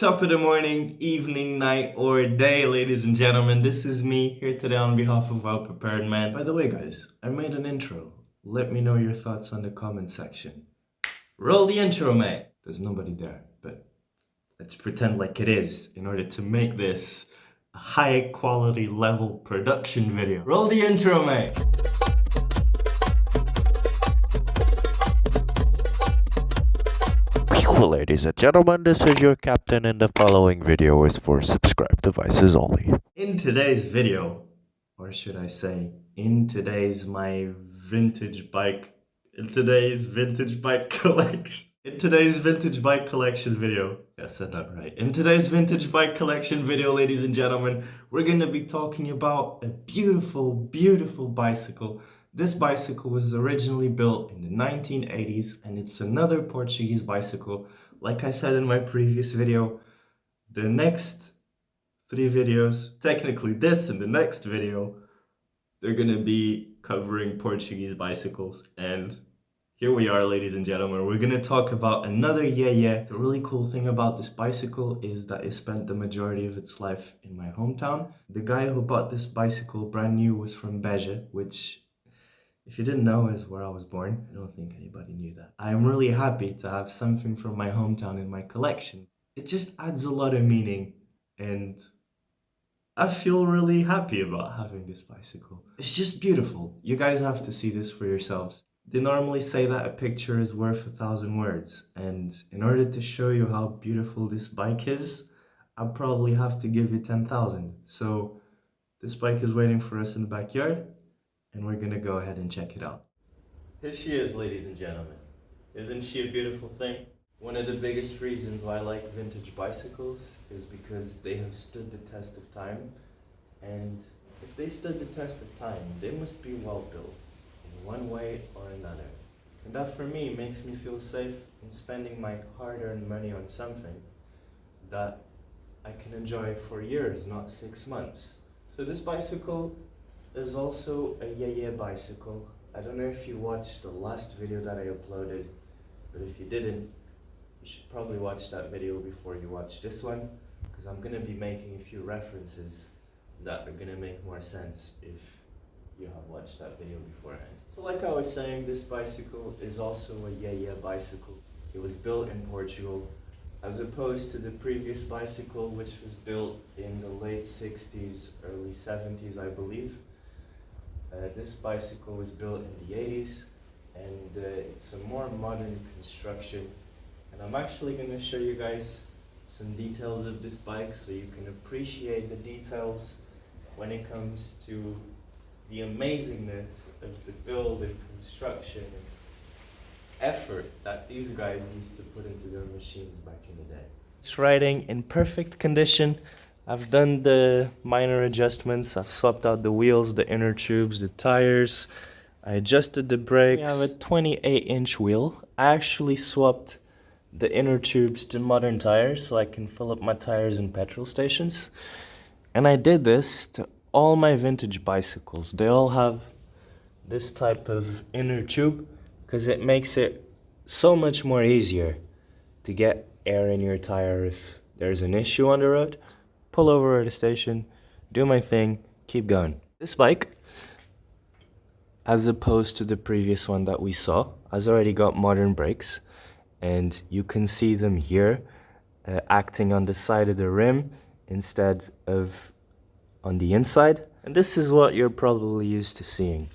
Top of the morning, evening, night, or day, ladies and gentlemen. This is me here today on behalf of Well Prepared Man. By the way, guys, I made an intro. Let me know your thoughts on the comment section. Roll the intro, mate. There's nobody there, but let's pretend like it is in order to make this a high quality level production video. Roll the intro, mate. Ladies and gentlemen, this is your captain, and the following video is for subscribed devices only. In today's video, or should I say, in today's vintage bike collection. In today's vintage bike collection video, yeah, I said that right. In today's vintage bike collection video, ladies and gentlemen, we're gonna be talking about a beautiful, beautiful bicycle. This bicycle was originally built in the 1980s, and it's another Portuguese bicycle. Like I said in my previous video, the next 3 videos, technically this and the next video, they're gonna be covering Portuguese bicycles. And here we are, ladies and gentlemen. We're gonna talk about another Yeye. The really cool thing about this bicycle is that it spent the majority of its life in my hometown. The guy who bought this bicycle brand new was from Beja, which, if you didn't know, is where I was born. I don't think anybody knew that. I'm really happy to have something from my hometown in my collection. It just adds a lot of meaning, and I feel really happy about having this bicycle. It's just beautiful. You guys have to see this for yourselves. They normally say that a picture is worth 1,000 words, and in order to show you how beautiful this bike is, I'll probably have to give you 10,000. So this bike is waiting for us in the backyard, and we're gonna go ahead and check it out. Here she is, ladies and gentlemen. Isn't she a beautiful thing? One of the biggest reasons why I like vintage bicycles is because they have stood the test of time, and if they stood the test of time, they must be well built in one way or another. And that for me makes me feel safe in spending my hard-earned money on something that I can enjoy for years, not 6 months. So this bicycle is also a Yeye bicycle. I don't know if you watched the last video that I uploaded, but if you didn't, you should probably watch that video before you watch this one, because I'm going to be making a few references that are going to make more sense if you have watched that video beforehand. So like I was saying, this bicycle is also a Yeye bicycle. It was built in Portugal, as opposed to the previous bicycle, which was built in the late 60s, early 70s, I believe. This bicycle was built in the 80s, and it's a more modern construction. And I'm actually going to show you guys some details of this bike so you can appreciate the details when it comes to the amazingness of the build and construction and effort that these guys used to put into their machines back in the day. It's riding in perfect condition. I've done the minor adjustments. I've swapped out the wheels, the inner tubes, the tires. I adjusted the brakes. We have a 28-inch wheel. I actually swapped the inner tubes to modern tires so I can fill up my tires in petrol stations. And I did this to all my vintage bicycles. They all have this type of inner tube because it makes it so much more easier to get air in your tire if there's an issue on the road. Pull over at a station, do my thing, keep going. This bike, as opposed to the previous one that we saw, has already got modern brakes, and you can see them here acting on the side of the rim instead of on the inside. And this is what you're probably used to seeing.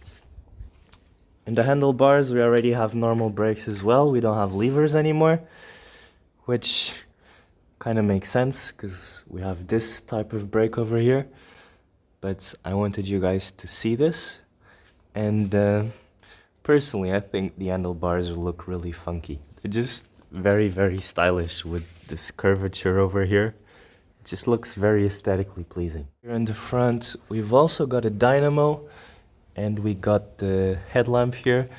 In the handlebars, we already have normal brakes as well. We don't have levers anymore, which kind of makes sense because we have this type of brake over here. But I wanted you guys to see this, and personally I think the handlebars look really funky. They're just very, very stylish with this curvature over here. It just looks very aesthetically pleasing. Here in the front we've also got a dynamo, and we got the headlamp here,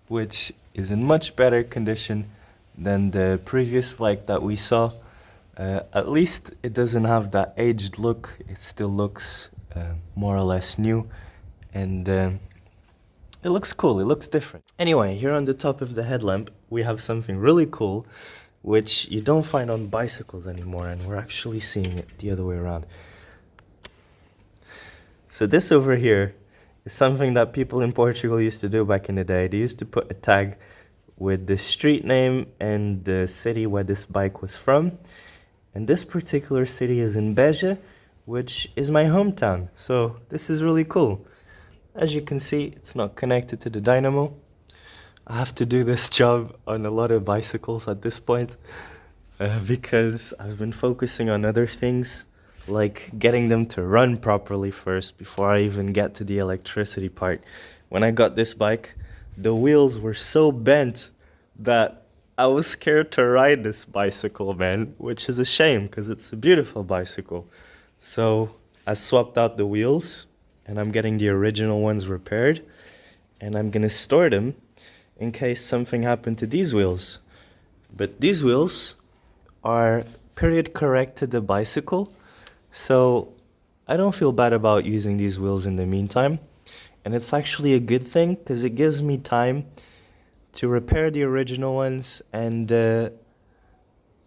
which is in much better condition than the previous bike that we saw. At least it doesn't have that aged look. It still looks more or less new, and it looks cool, it looks different. Anyway, here on the top of the headlamp we have something really cool. which you don't find on bicycles anymore, and we're actually seeing it the other way around. So this over here is something that people in Portugal used to do back in the day. They used to put a tag with the street name and the city where this bike was from. And this particular city is in Beja, which is my hometown. So this is really cool. As you can see, it's not connected to the dynamo. I have to do this job on a lot of bicycles at this point because I've been focusing on other things, like getting them to run properly first before I even get to the electricity part. When I got this bike, the wheels were so bent that I was scared to ride this bicycle, man, which is a shame because it's a beautiful bicycle. So I swapped out the wheels and I'm getting the original ones repaired, and I'm gonna store them in case something happened to these wheels. But these wheels are period correct to the bicycle, so I don't feel bad about using these wheels in the meantime. And it's actually a good thing because it gives me time to repair the original ones, and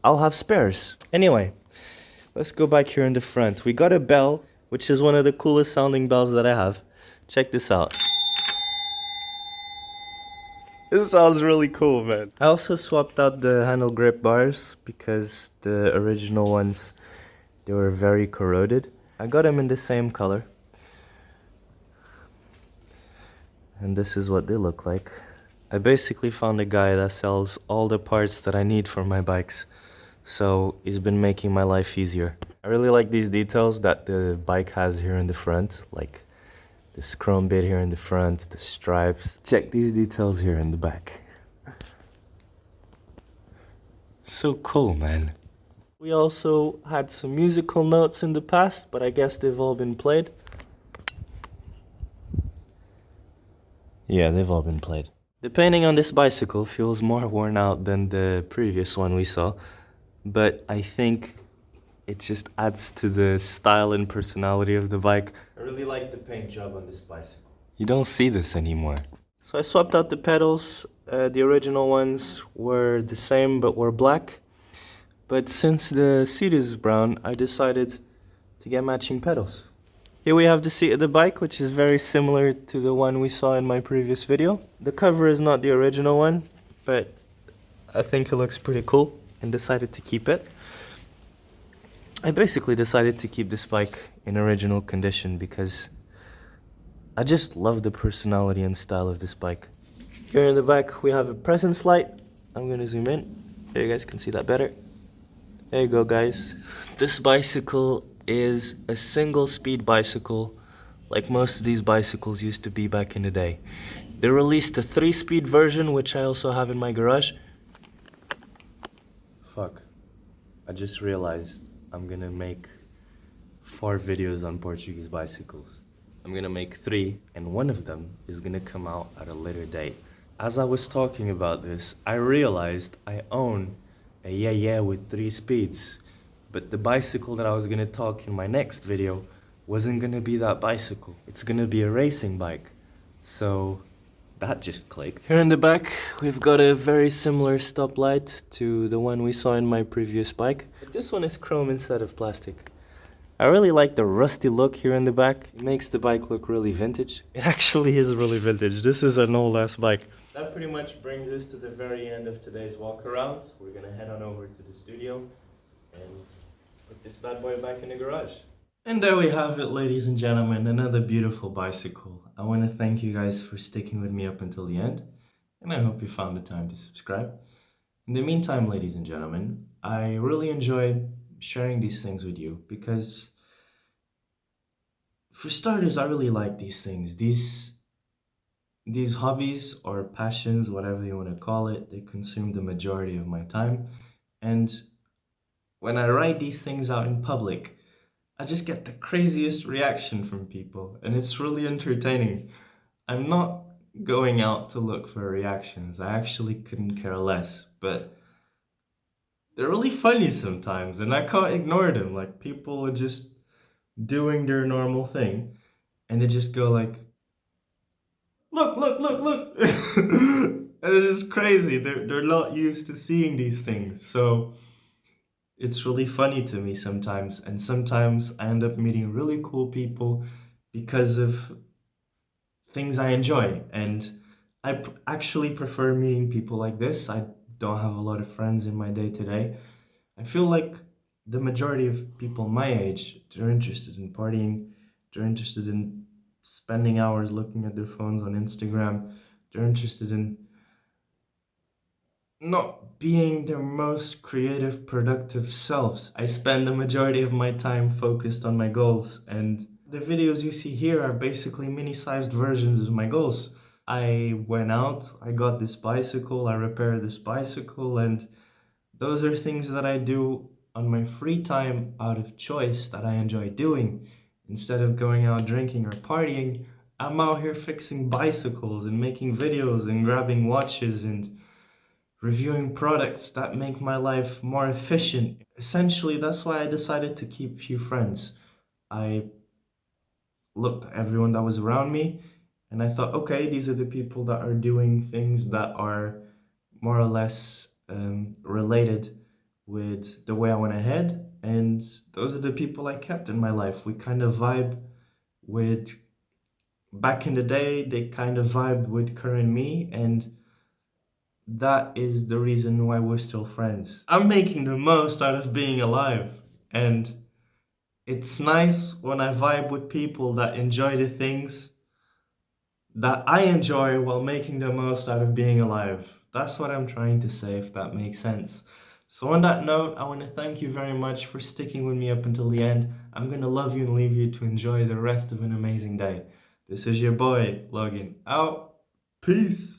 I'll have spares. Anyway, let's go back here in the front. We got a bell, which is one of the coolest sounding bells that I have. Check this out. This sounds really cool, man. I also swapped out the handle grip bars because the original ones, they were very corroded. I got them in the same color. And this is what they look like. I basically found a guy that sells all the parts that I need for my bikes. So he's been making my life easier. I really like these details that the bike has here in the front, like this chrome bit here in the front, the stripes. Check these details here in the back. So cool, man. We also had some musical notes in the past, but I guess they've all been played. Yeah, they've all been played. The painting on this bicycle feels more worn out than the previous one we saw, but I think it just adds to the style and personality of the bike. I really like the paint job on this bicycle. You don't see this anymore. So I swapped out the pedals. The original ones were the same but were black. But since the seat is brown, I decided to get matching pedals. Here we have the seat of the bike, which is very similar to the one we saw in my previous video. The cover is not the original one, but I think it looks pretty cool and decided to keep it. I basically decided to keep this bike in original condition because I just love the personality and style of this bike. Here in the back we have a presence light. I'm gonna zoom in so you guys can see that better. There you go, guys. This bicycle is a single speed bicycle like most of these bicycles used to be back in the day. They released a 3-speed version, which I also have in my garage. Fuck, I just realized I'm gonna make 4 videos on Portuguese bicycles. I'm gonna make 3, and one of them is gonna come out at a later date. As I was talking about this, I realized I own a Yeye with 3 speeds, but the bicycle that I was gonna talk in my next video wasn't gonna be that bicycle. It's gonna be a racing bike. So that just clicked. Here in the back, we've got a very similar stoplight to the one we saw in my previous bike. But this one is chrome instead of plastic. I really like the rusty look here in the back. It makes the bike look really vintage. It actually is really vintage. This is an old ass bike. That pretty much brings us to the very end of today's walk around. We're gonna head on over to the studio and put this bad boy back in the garage. And there we have it, ladies and gentlemen, another beautiful bicycle. I want to thank you guys for sticking with me up until the end, and I hope you found the time to subscribe. In the meantime, ladies and gentlemen, I really enjoy sharing these things with you because, for starters, I really like these things. These hobbies or passions, whatever you want to call it, they consume the majority of my time. And when I write these things out in public, I just get the craziest reaction from people, and it's really entertaining. I'm not going out to look for reactions. I actually couldn't care less, but they're really funny sometimes, and I can't ignore them. Like, people are just doing their normal thing, and they just go like, look, look, look, look. And it is crazy. They're not used to seeing these things. So it's really funny to me sometimes. And sometimes I end up meeting really cool people because of things I enjoy. And actually prefer meeting people like this. I don't have a lot of friends in my day to day. I feel like the majority of people my age, they're interested in partying, they're interested in spending hours looking at their phones on Instagram, they're interested in not being their most creative, productive selves. I spend the majority of my time focused on my goals, and the videos you see here are basically mini-sized versions of my goals. I went out, I got this bicycle, I repaired this bicycle, and those are things that I do on my free time out of choice that I enjoy doing. Instead of going out drinking or partying, I'm out here fixing bicycles and making videos and grabbing watches and reviewing products that make my life more efficient. Essentially, that's why I decided to keep few friends. I looked at everyone that was around me and I thought, okay, these are the people that are doing things that are more or less related with the way I went ahead. And those are the people I kept in my life. We kind of vibe with back in the day, they kind of vibed with current me. And that is the reason why we're still friends. I'm making the most out of being alive. And it's nice when I vibe with people that enjoy the things that I enjoy while making the most out of being alive. That's what I'm trying to say, if that makes sense. So, on that note, I want to thank you very much for sticking with me up until the end. I'm going to love you and leave you to enjoy the rest of an amazing day. This is your boy, logging out. Peace.